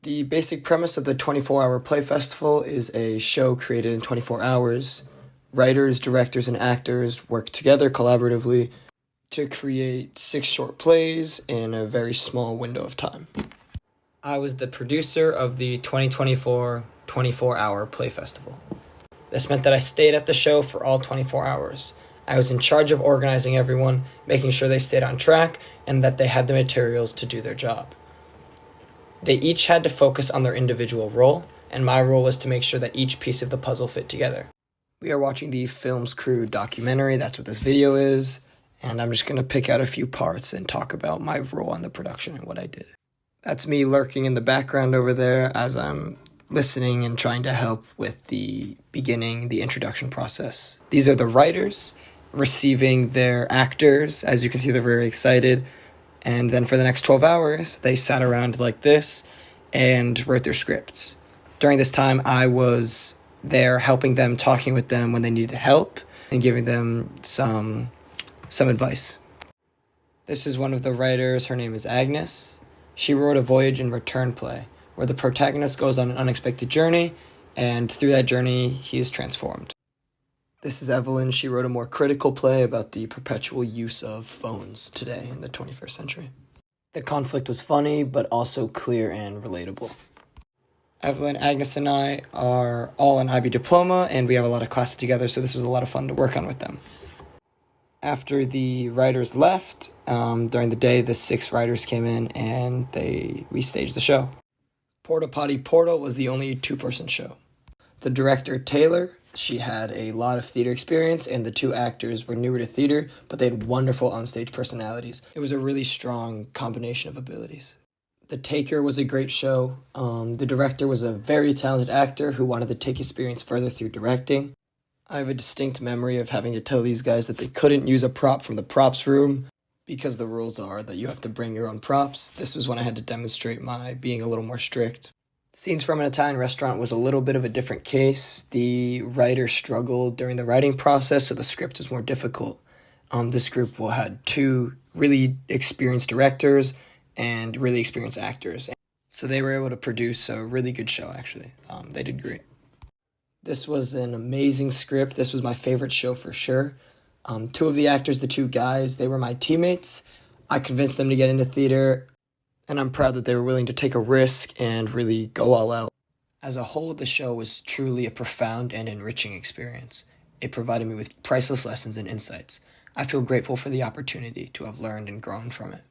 The basic premise of the 24-hour play festival is a show created in 24 hours. Writers, directors, and actors work together collaboratively to create 6 short plays in a very small window of time. I was the producer of the 2024 24-hour play festival. This meant that I stayed at the show for all 24 hours. I was in charge of organizing everyone, making sure they stayed on track, and that they had the materials to do their job. They each had to focus on their individual role, and my role was to make sure that each piece of the puzzle fit together. We are watching the Films Crew documentary, that's what this video is, and I'm just going to pick out a few parts and talk about my role in the production and what I did. That's me lurking in the background over there as I'm listening and trying to help with the beginning, the introduction process. These are the writers receiving their actors. As you can see, they're very excited. And then for the next 12 hours, they sat around like this and wrote their scripts. During this time, I was there helping them, talking with them when they needed help, and giving them some advice. This is one of the writers. Her name is Agnes. She wrote a Voyage and Return play, where the protagonist goes on an unexpected journey, and through that journey, he is transformed. This is Evelyn. She wrote a more critical play about the perpetual use of phones today in the 21st century. The conflict was funny, but also clear and relatable. Evelyn, Agnes, and I are all an IB diploma, and we have a lot of classes together, so this was a lot of fun to work on with them. After the writers left, during the day, the 6 writers came in, and we staged the show. Porta Potty Portal was the only 2-person show. The director, Taylor, she had a lot of theater experience, and the 2 actors were newer to theater, but they had wonderful onstage personalities. It was a really strong combination of abilities. The Taker was a great show. The director was a very talented actor who wanted to take experience further through directing. I have a distinct memory of having to tell these guys that they couldn't use a prop from the props room because the rules are that you have to bring your own props. This was when I had to demonstrate my being a little more strict. Scenes from an Italian Restaurant was a little bit of a different case. The writer struggled during the writing process, so the script was more difficult. This group had 2 really experienced directors and really experienced actors. So they were able to produce a really good show, actually. They did great. This was an amazing script. This was my favorite show for sure. 2 of the actors, the 2 guys, they were my teammates. I convinced them to get into theater, and I'm proud that they were willing to take a risk and really go all out. As a whole, the show was truly a profound and enriching experience. It provided me with priceless lessons and insights. I feel grateful for the opportunity to have learned and grown from it.